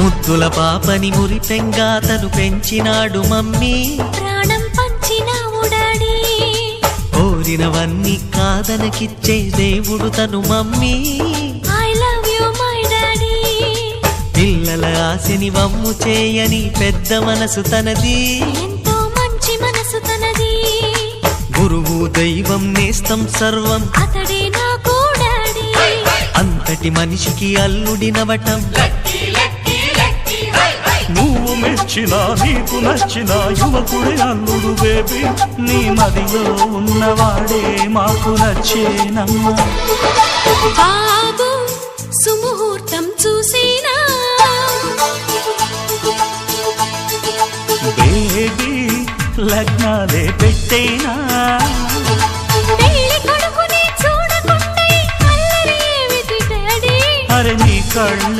ముద్దుల పాపని మురిపెంగా తను పెంచినాడు మమ్మీ, ప్రాణం పంచినావు డాడీ. కోరినవన్నీ కాదనకిచ్చే దేవుడు తను mummy, I love you my daddy. పిల్లల ఆశని వమ్ము చేయని పెద్ద మనసు తనది, ఎంతో మంచి మనసు తనది. గురువు దైవం నేస్తం సర్వం అతడే నాకు డాడీ. అంతటి మనిషికి అల్లుడినవటం, నువ్వు మెచ్చిన నీకు నచ్చిన యువకుడే అల్లుడు బేబీ, నీ మదిలో ఉన్నవాడే మాకు నచ్చేనమ్మా. బాబు సుముహూర్తం చూసినా, బేబీ లగ్నాలే పెట్టేనా, పెళ్లి కొడుకుని చూడకుండా అల్లరి ఏమిటి డాడీ. అరే నీ కళ్ళ